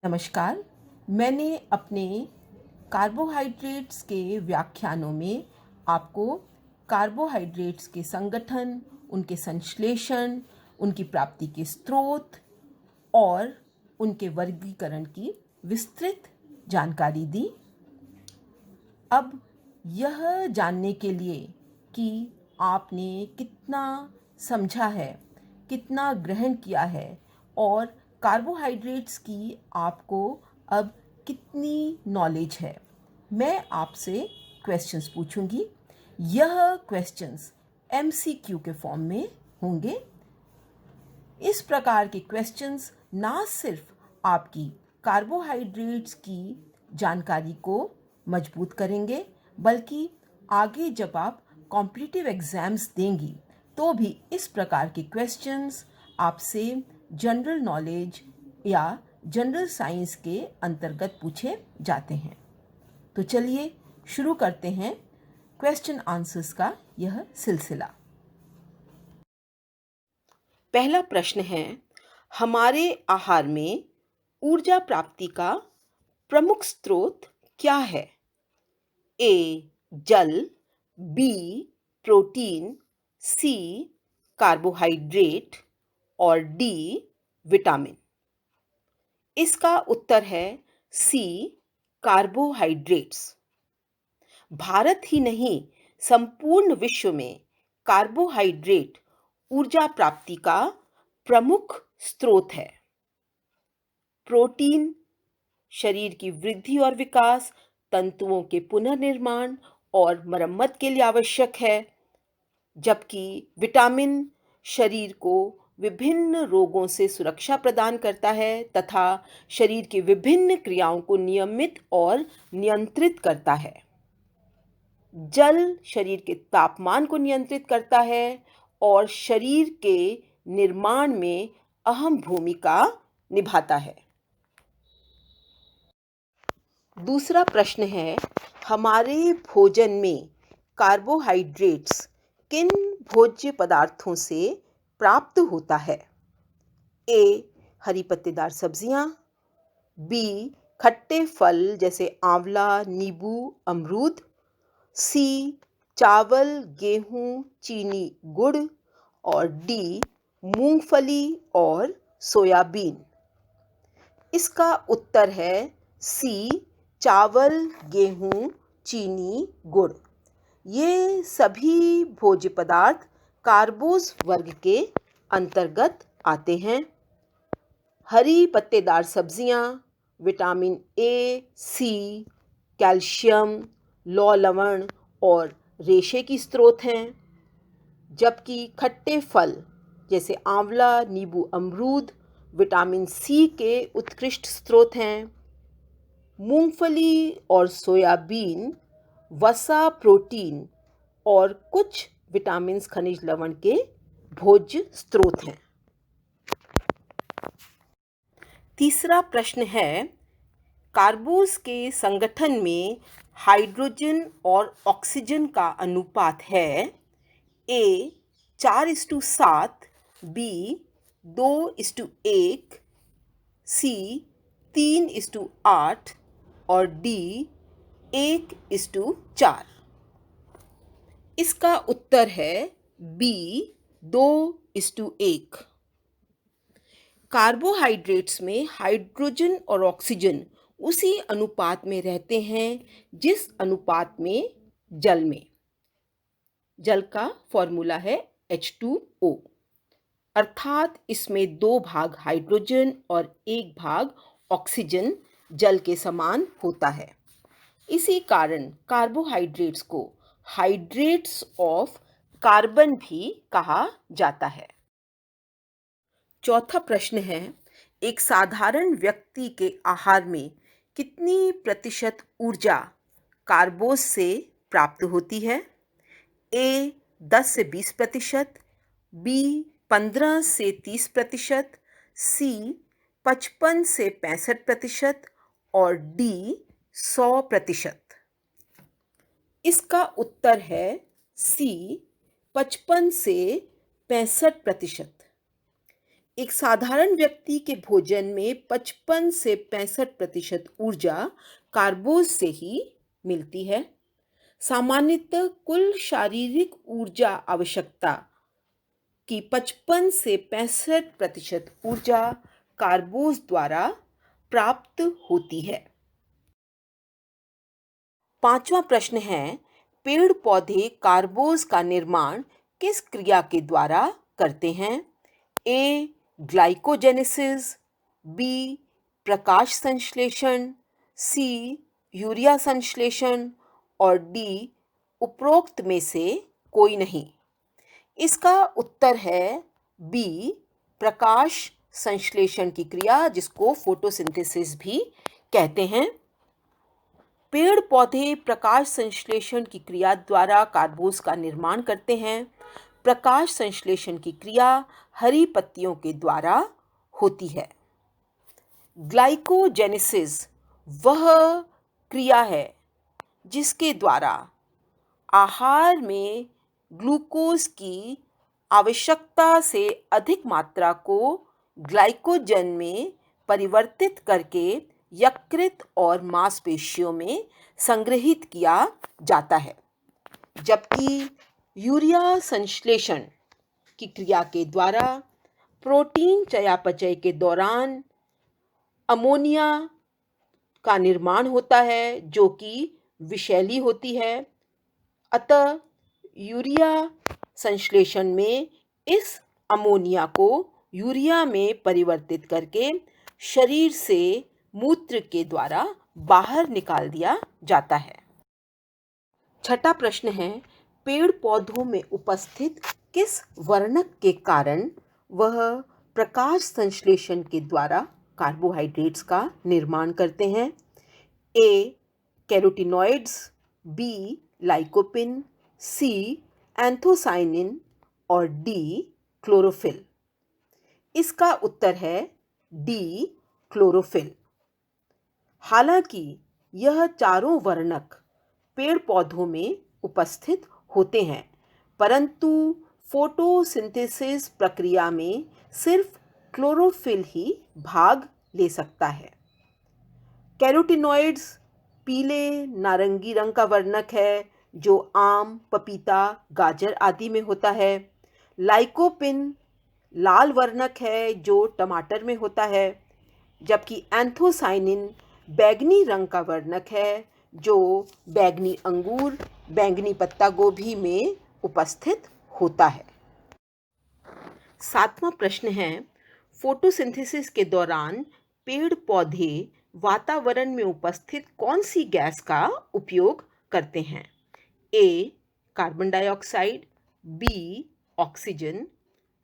नमस्कार। मैंने अपने कार्बोहाइड्रेट्स के व्याख्यानों में आपको कार्बोहाइड्रेट्स के संगठन, उनके संश्लेषण, उनकी प्राप्ति के स्रोत और उनके वर्गीकरण की विस्तृत जानकारी दी। अब यह जानने के लिए कि आपने कितना समझा है, कितना ग्रहण किया है और कार्बोहाइड्रेट्स की आपको अब कितनी नॉलेज है, मैं आपसे क्वेश्चंस पूछूंगी। यह क्वेश्चंस एमसीक्यू के फॉर्म में होंगे। इस प्रकार के क्वेश्चंस ना सिर्फ आपकी कार्बोहाइड्रेट्स की जानकारी को मजबूत करेंगे, बल्कि आगे जब आप कॉम्पिटिटिव एग्ज़ाम्स देंगी तो भी इस प्रकार के क्वेश्चंस आपसे जनरल नॉलेज या जनरल साइंस के अंतर्गत पूछे जाते हैं। तो चलिए शुरू करते हैं क्वेश्चन आंसर्स का यह सिलसिला। पहला प्रश्न है, हमारे आहार में ऊर्जा प्राप्ति का प्रमुख स्रोत क्या है? ए जल, बी प्रोटीन, सी कार्बोहाइड्रेट और डी विटामिन। इसका उत्तर है सी कार्बोहाइड्रेट्स। भारत ही नहीं, संपूर्ण विश्व में कार्बोहाइड्रेट ऊर्जा प्राप्ति का प्रमुख स्रोत है। प्रोटीन शरीर की वृद्धि और विकास, तंतुओं के पुनर्निर्माण और मरम्मत के लिए आवश्यक है, जबकि विटामिन शरीर को विभिन्न रोगों से सुरक्षा प्रदान करता है तथा शरीर की विभिन्न क्रियाओं को नियमित और नियंत्रित करता है। जल शरीर के तापमान को नियंत्रित करता है और शरीर के निर्माण में अहम भूमिका निभाता है। दूसरा प्रश्न है, हमारे भोजन में कार्बोहाइड्रेट्स किन भोज्य पदार्थों से प्राप्त होता है? ए हरी पत्तेदार सब्जियां, बी खट्टे फल जैसे आंवला, नींबू, अमरूद, सी चावल, गेहूं, चीनी, गुड़ और डी मूंगफली और सोयाबीन। इसका उत्तर है सी चावल, गेहूं, चीनी, गुड़। ये सभी भोज्य पदार्थ कार्बोस वर्ग के अंतर्गत आते हैं। हरी पत्तेदार सब्जियां विटामिन ए, सी, कैल्शियम, लौह लवण और रेशे की स्रोत हैं, जबकि खट्टे फल जैसे आंवला, नींबू, अमरूद विटामिन सी के उत्कृष्ट स्रोत हैं। मूंगफली और सोयाबीन वसा, प्रोटीन और कुछ विटामिन्स, खनिज लवण के भोज्य स्रोत हैं। तीसरा प्रश्न है, कार्बोस के संगठन में हाइड्रोजन और ऑक्सीजन का अनुपात है ए 4:7, बी 2:1, सी 3:8 और डी 1:4। इसका उत्तर है बी 2:1। कार्बोहाइड्रेट्स में हाइड्रोजन और ऑक्सीजन उसी अनुपात में रहते हैं जिस अनुपात में जल में। जल का फॉर्मूला है H2O, अर्थात इसमें 2 भाग हाइड्रोजन और 1 भाग ऑक्सीजन जल के समान होता है। इसी कारण कार्बोहाइड्रेट्स को हाइड्रेट्स ऑफ कार्बन भी कहा जाता है। चौथा प्रश्न है, एक साधारण व्यक्ति के आहार में कितनी प्रतिशत ऊर्जा कार्बोस से प्राप्त होती है? ए 10 से 20%, बी 15 से 30%, सी 55 से 65% और डी 100%। इसका उत्तर है सी 55 से 65%। एक साधारण व्यक्ति के भोजन में 55 से 65% ऊर्जा कार्बोज से ही मिलती है। सामान्यतः कुल शारीरिक ऊर्जा आवश्यकता की 55 से 65% ऊर्जा कार्बोज द्वारा प्राप्त होती है। पांचवा प्रश्न है, पेड़ पौधे कार्बोज का निर्माण किस क्रिया के द्वारा करते हैं? ए. Glycogenesis, B. प्रकाश संश्लेषण, सी. यूरिया संश्लेषण और डी. उपरोक्त में से कोई नहीं। इसका उत्तर है बी. प्रकाश संश्लेषण की क्रिया, जिसको फोटोसिंथेसिस भी कहते हैं। पेड़ पौधे प्रकाश संश्लेषण की क्रिया द्वारा कार्बोज का निर्माण करते हैं। प्रकाश संश्लेषण की क्रिया हरी पत्तियों के द्वारा होती है। ग्लाइकोजेनेसिस वह क्रिया है जिसके द्वारा आहार में ग्लूकोज की आवश्यकता से अधिक मात्रा को ग्लाइकोजन में परिवर्तित करके यकृत और मांसपेशियों में संग्रहित किया जाता है। जबकि यूरिया संश्लेषण की क्रिया के द्वारा प्रोटीन चयापचय के दौरान अमोनिया का निर्माण होता है, जो कि विषैली होती है। अतः यूरिया संश्लेषण में इस अमोनिया को यूरिया में परिवर्तित करके शरीर से मूत्र के द्वारा बाहर निकाल दिया जाता है। छठा प्रश्न है, पेड़ पौधों में उपस्थित किस वर्णक के कारण वह प्रकाश संश्लेषण के द्वारा कार्बोहाइड्रेट्स का निर्माण करते हैं? A. Carotenoids, B. Lycopene, C. Anthocyanin और डी. क्लोरोफिल। इसका उत्तर है डी. क्लोरोफिल। हालांकि यह चारों वर्णक पेड़ पौधों में उपस्थित होते हैं, परंतु फोटोसिंथेसिस प्रक्रिया में सिर्फ क्लोरोफिल ही भाग ले सकता है। कैरोटीनॉइड्स पीले नारंगी रंग का वर्णक है, जो आम, पपीता, गाजर आदि में होता है। लाइकोपिन लाल वर्णक है, जो टमाटर में होता है। जबकि एंथोसाइनिन बैंगनी रंग का वर्णक है, जो बैंगनी अंगूर, बैंगनी पत्ता गोभी में उपस्थित होता है। सातवां प्रश्न है, फोटोसिंथेसिस के दौरान पेड़ पौधे वातावरण में उपस्थित कौन सी गैस का उपयोग करते हैं? A. Carbon dioxide, B. Oxygen,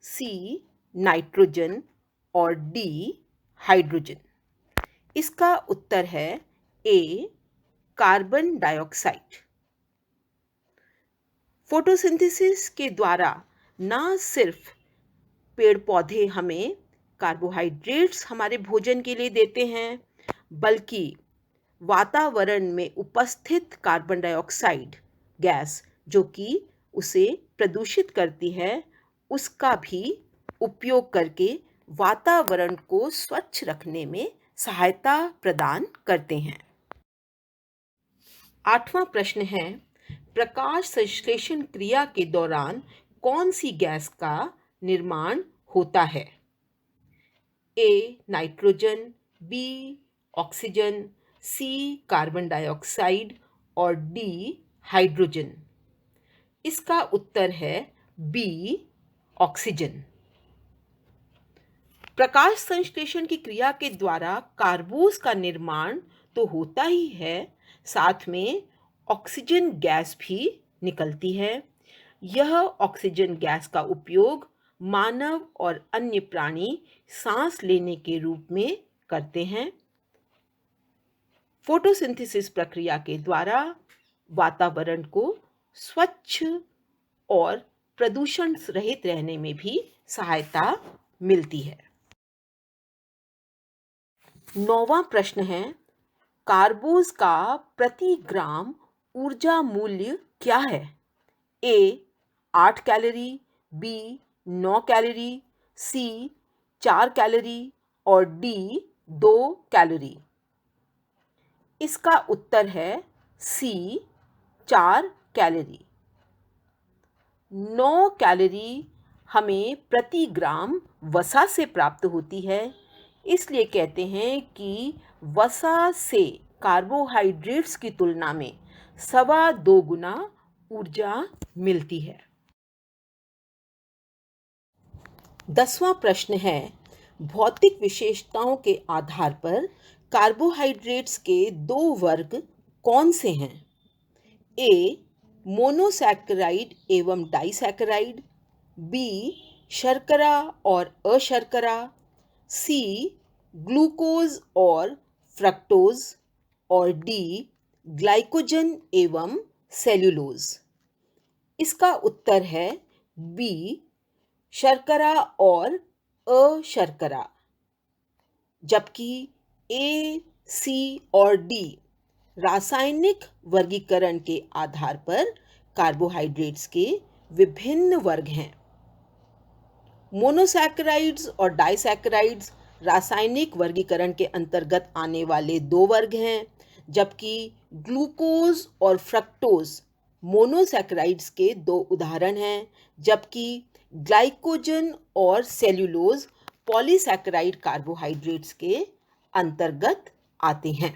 C. Nitrogen और डी. हाइड्रोजन। इसका उत्तर है ए. Carbon dioxide. फोटोसिंथेसिस के द्वारा न सिर्फ पेड़ पौधे हमें कार्बोहाइड्रेट्स हमारे भोजन के लिए देते हैं, बल्कि वातावरण में उपस्थित कार्बन डाइऑक्साइड गैस, जो कि उसे प्रदूषित करती है, उसका भी उपयोग करके वातावरण को स्वच्छ रखने में सहायता प्रदान करते हैं। आठवां प्रश्न है, प्रकाश संश्लेषण क्रिया के दौरान कौन सी गैस का निर्माण होता है? A. Nitrogen, B. Oxygen, C. Carbon dioxide और डी. हाइड्रोजन। इसका उत्तर है बी. ऑक्सीजन। प्रकाश संश्लेषण की क्रिया के द्वारा कार्बोज का निर्माण तो होता ही है, साथ में ऑक्सीजन गैस भी निकलती है। यह ऑक्सीजन गैस का उपयोग मानव और अन्य प्राणी सांस लेने के रूप में करते हैं। फोटोसिंथेसिस प्रक्रिया के द्वारा वातावरण को स्वच्छ और प्रदूषण रहित रहने में भी सहायता मिलती है। नौवां प्रश्न है, कार्बोज का प्रति ग्राम ऊर्जा मूल्य क्या है? ए. 8 कैलोरी, बी. 9 कैलोरी, सी. 4 कैलोरी और डी 2 कैलोरी? इसका उत्तर है सी 4 कैलोरी। 9 कैलोरी हमें प्रति ग्राम वसा से प्राप्त होती है, इसलिए कहते हैं कि वसा से कार्बोहाइड्रेट्स की तुलना में 2.25 गुना ऊर्जा मिलती है। 10वां प्रश्न है, भौतिक विशेषताओं के आधार पर कार्बोहाइड्रेट्स के 2 वर्ग कौन से हैं? ए मोनोसैकेराइड एवं डाइसैकेराइड, बी शर्करा और अशर्करा, सी ग्लूकोज और फ्रक्टोज और डी ग्लाइकोजन एवं सेल्यूलोज। इसका उत्तर है बी शर्करा और अशर्करा, जबकि ए, सी और डी रासायनिक वर्गीकरण के आधार पर कार्बोहाइड्रेट्स के विभिन्न वर्ग हैं। मोनोसैकेराइड्स और डाइसैकेराइड्स रासायनिक वर्गीकरण के अंतर्गत आने वाले 2 वर्ग हैं, जबकि ग्लूकोज और फ्रक्टोज मोनोसैकेराइड्स के 2 उदाहरण हैं, जबकि ग्लाइकोजन और सेल्यूलोज पॉलीसैकेराइड कार्बोहाइड्रेट्स के अंतर्गत आते हैं।